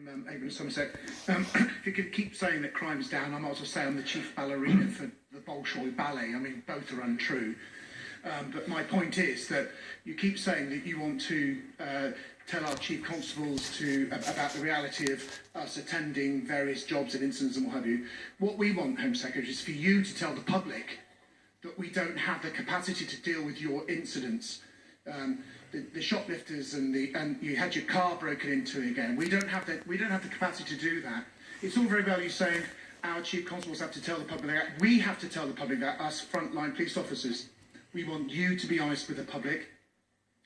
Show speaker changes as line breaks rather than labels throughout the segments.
Avon Somerset. If you could keep saying that crime's down, I might as well say I'm the chief ballerina for the Bolshoi Ballet. I mean, both are untrue. But my point is that you keep saying that you want to tell our chief constables about the reality of us attending various jobs and incidents and what have you. What we want, Home Secretary, is for you to tell the public that we don't have the capacity to deal with your incidents. The shoplifters and you had your car broken into again. We don't have the capacity to do that. It's all very well you saying our chief constables have to tell the public that. We have to tell the public that, us frontline police officers. We want you to be honest with the public.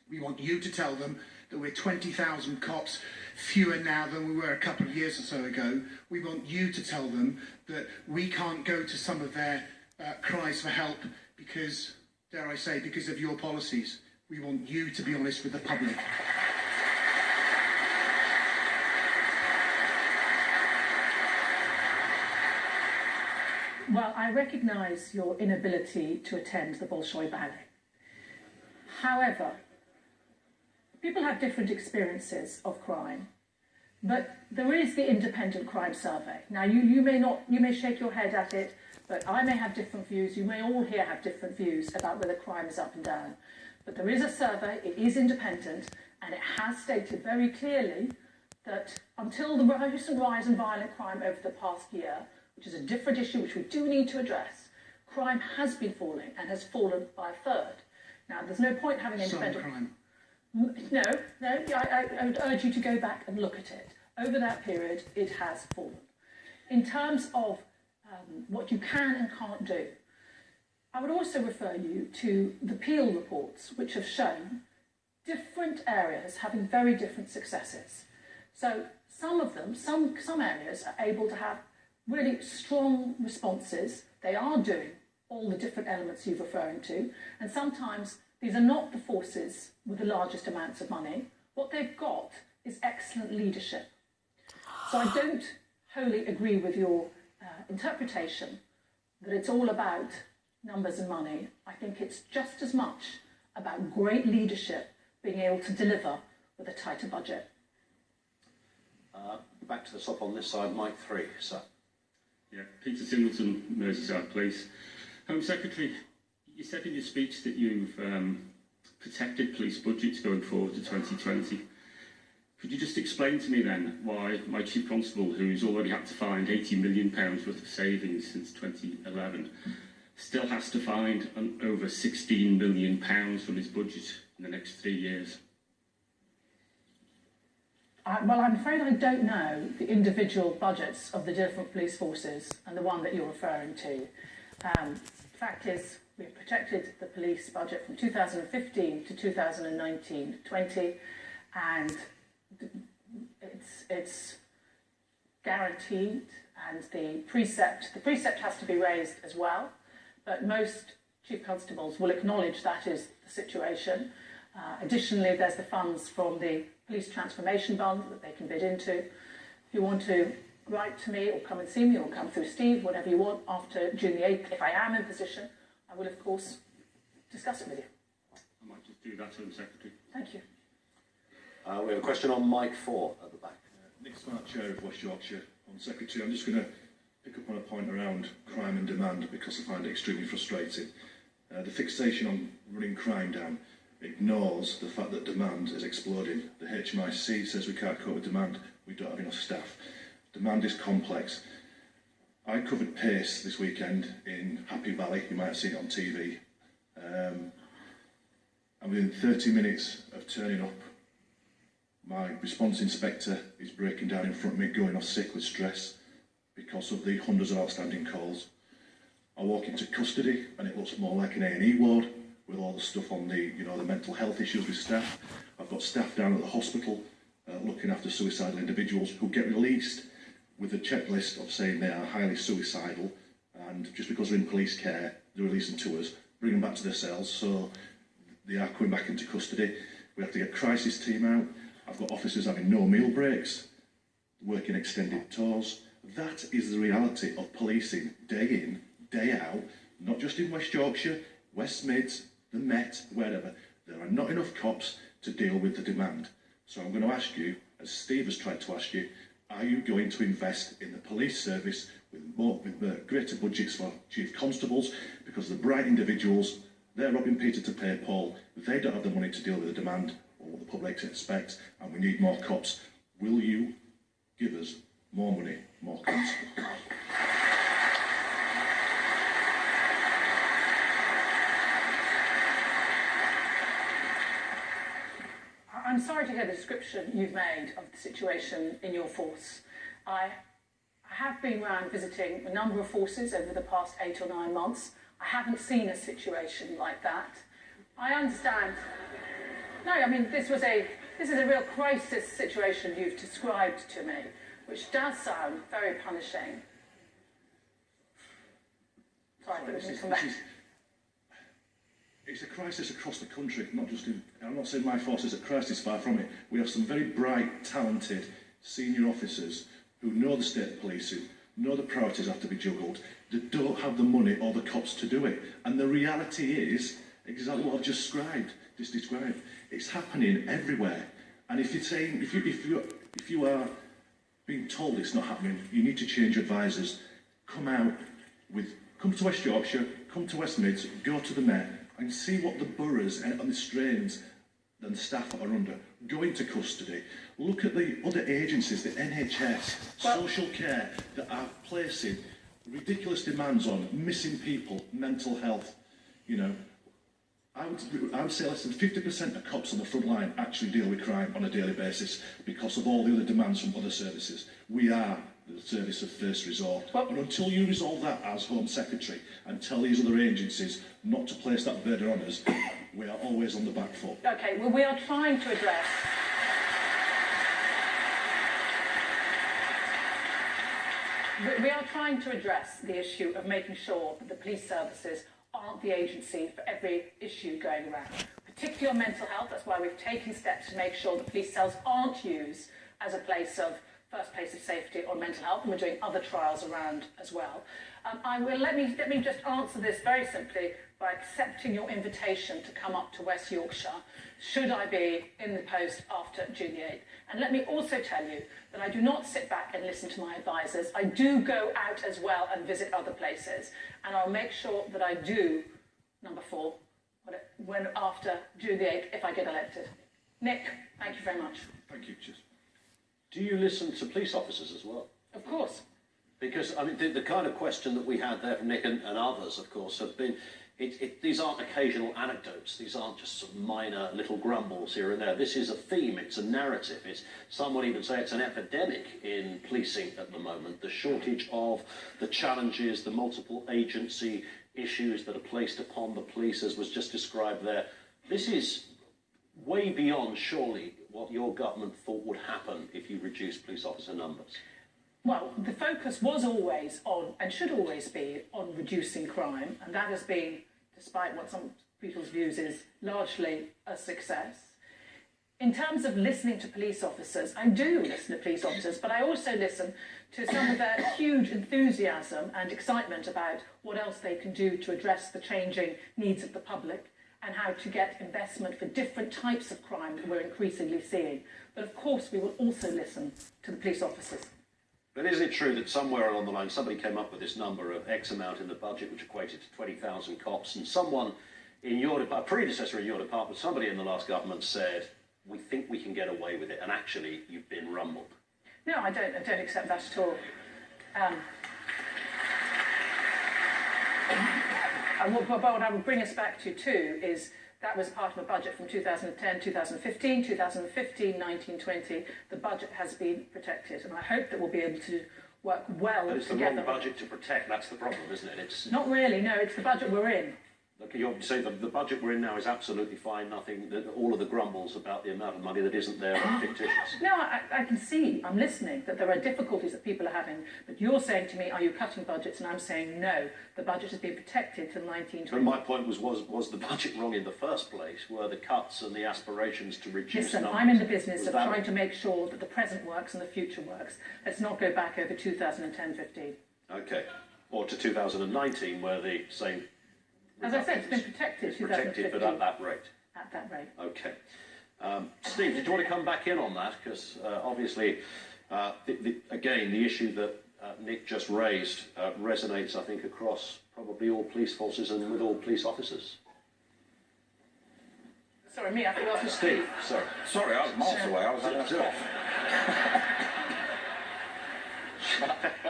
We want you to tell them that we're 20,000 cops, fewer now than we were a couple of years or so ago. We want you to tell them that we can't go to some of their cries for help because, dare I say, because of your policies. We want you to be honest with the public.
Well, I recognise your inability to attend the Bolshoi Ballet. However, people have different experiences of crime, but there is the Independent Crime Survey. Now, you may shake your head at it, but I may have different views. You may all here have different views about whether crime is up and down. But there is a survey, it is independent, and it has stated very clearly that until the recent rise in violent crime over the past year, which is a different issue which we do need to address, crime has been falling and has fallen by a third. Now, there's no point having independent...
Some crime.
No, I would urge you to go back and look at it. Over that period, it has fallen. In terms of what you can and can't do, I would also refer you to the Peel reports, which have shown different areas having very different successes. So some of them, some areas are able to have really strong responses. They are doing all the different elements you're referring to, and sometimes these are not the forces with the largest amounts of money. What they've got is excellent leadership. So I don't wholly agree with your interpretation that it's all about numbers and money. I think it's just as much about great leadership being able to deliver with a tighter budget.
Back to the top on this side, mic 3, sir.
Yeah, Peter Singleton, Merseyside Police. Home Secretary, you said in your speech that you've protected police budgets going forward to 2020. Could you just explain to me then why my Chief Constable, who's already had to find £80 million worth of savings since 2011, still has to find over £16 million from his budget in the next 3 years?
Well, I'm afraid I don't know the individual budgets of the different police forces and the one that you're referring to. The fact is, we've protected the police budget from 2015 to 2019-20, and it's guaranteed, and the precept has to be raised as well. But most Chief Constables will acknowledge that is the situation. Additionally, there's the funds from the Police Transformation Fund that they can bid into. If you want to write to me or come and see me or come through Steve, whatever you want, after June the 8th, if I am in position, I will, of course, discuss it with you.
I might just do that, Home Secretary.
Thank you.
We have a question on mic 4 at the back.
Nick Smart, Chair of West Yorkshire. Home Secretary, I'm just going to pick up on a point around crime and demand because I find it extremely frustrating. The fixation on running crime down ignores the fact that demand is exploding. The HMIC says we can't cope with demand, we don't have enough staff. Demand is complex. I covered Pace this weekend in Happy Valley, you might have seen it on TV. And within 30 minutes of turning up, my response inspector is breaking down in front of me, going off sick with stress because of the hundreds of outstanding calls. I walk into custody and it looks more like an A&E ward with all the stuff on the mental health issues with staff. I've got staff down at the hospital looking after suicidal individuals who get released with a checklist of saying they are highly suicidal, and just because they're in police care, they're releasing to us, bring them back to their cells, so they are coming back into custody. We have to get crisis team out. I've got officers having no meal breaks, working extended tours. That is the reality of policing, day in, day out, not just in West Yorkshire, West Mids, the Met, wherever. There are not enough cops to deal with the demand. So I'm going to ask you, as Steve has tried to ask you, Are you going to invest in the police service with greater budgets for chief constables? Because the bright individuals, they're robbing Peter to pay Paul. They don't have the money to deal with the demand or what the public expects, and we need more cops. Will you give us more money, more cops?
I'm sorry to hear the description you've made of the situation in your force. I have been around visiting a number of forces over the past 8 or 9 months. I haven't seen a situation like that. I understand. No, I mean, this is a real crisis situation you've described to me, which does sound very punishing. Sorry, I didn't come back.
It's a crisis across the country, not just in... I'm not saying my force is a crisis, far from it. We have some very bright, talented senior officers who know the state of policing, know the priorities have to be juggled, they don't have the money or the cops to do it. And the reality is exactly what I've just described. It's happening everywhere. And if you're saying, if you are being told it's not happening, you need to change your advisors. Come to West Yorkshire, come to West Mids, go to the Met, and see what the boroughs and the strains and the staff are under. Go into custody. Look at the other agencies, the NHS, social care, that are placing ridiculous demands on missing people, mental health. You know, I would say less than 50% of cops on the front line actually deal with crime on a daily basis because of all the other demands from other services. We are the service of first resort. And until you resolve that as Home Secretary and tell these other agencies not to place that burden on us, we are always on the back foot.
Okay, well, we are trying to address... We are trying to address the issue of making sure that the police services aren't the agency for every issue going around, particularly on mental health. That's why we've taken steps to make sure the police cells aren't used as a first place of safety on mental health, and we're doing other trials around as well. Let me just answer this very simply by accepting your invitation to come up to West Yorkshire, should I be in the post after June the 8th. And let me also tell you that I do not sit back and listen to my advisors. I do go out as well and visit other places, and I'll make sure that I do, number 4, when after June the 8th, if I get elected. Nick, thank you very much.
Thank you. Cheers.
Do you listen to police officers as well?
Of course.
Because, I mean, the kind of question that we had there from Nick and others, of course, have been, these aren't occasional anecdotes. These aren't just some minor little grumbles here and there. This is a theme. It's a narrative. Some would even say it's an epidemic in policing at the moment. The shortage of the challenges, the multiple agency issues that are placed upon the police, as was just described there. This is way beyond, surely, what your government thought would happen if you reduced police officer numbers.
Well, the focus was always on, and should always be, on reducing crime, and that has been, despite what some people's views is, largely a success. In terms of listening to police officers, I do listen to police officers, but I also listen to some of their huge enthusiasm and excitement about what else they can do to address the changing needs of the public and how to get investment for different types of crime that we're increasingly seeing. But of course, we will also listen to the police officers.
But isn't it true that somewhere along the line somebody came up with this number of X amount in the budget, which equated to 20,000 cops, and someone in your a predecessor in your department, somebody in the last government said, we think we can get away with it, and actually you've been rumbled?
No, I don't accept that at all. And what I would bring us back to too is that was part of a budget from 2010, 2015, 2015, 19, 20. The budget has been protected, and I hope that we'll be able to work well
but it's
together.
The wrong budget to protect, that's the problem, isn't it? It's
not really, no, it's the budget we're in.
Okay, you say the budget we're in now is absolutely fine, all of the grumbles about the amount of money that isn't there are fictitious.
No, I can see, I'm listening, that there are difficulties that people are having, but you're saying to me, are you cutting budgets? And I'm saying, no, the budget has been protected till 1920.
And my point was the budget wrong in the first place? Were the cuts and the aspirations to reduce
Listen,
numbers?
I'm in the business of trying to make sure that the present works and the future works. Let's not go back over 2010-15.
Okay, or to 2019, where the same...
As I said, it's been protected.
It's protected, but at that rate.
At that rate.
Okay. Steve, did you want to come back in on that? Because obviously Again, the issue that Nick just raised resonates, I think, across probably all police forces and with all police officers.
Sorry, me, I thought I was
Steve, sorry.
Sorry, I was miles away. I was having a cough.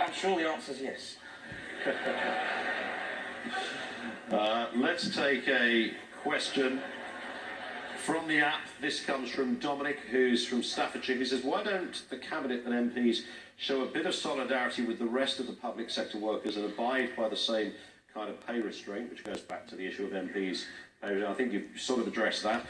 I'm sure the answer's yes.
Let's take a question from the app. This comes from Dominic, who's from Staffordshire. He says, why don't the Cabinet and MPs show a bit of solidarity with the rest of the public sector workers and abide by the same kind of pay restraint, which goes back to the issue of MPs' pay restraint. I think you've sort of addressed that.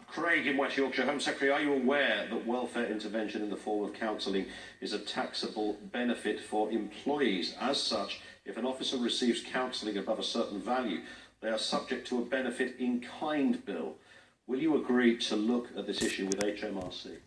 Craig in West Yorkshire, Home Secretary, are you aware that welfare intervention in the form of counselling is a taxable benefit for employees? As such, if an officer receives counselling above a certain value, they are subject to a benefit in kind bill. Will you agree to look at this issue with HMRC?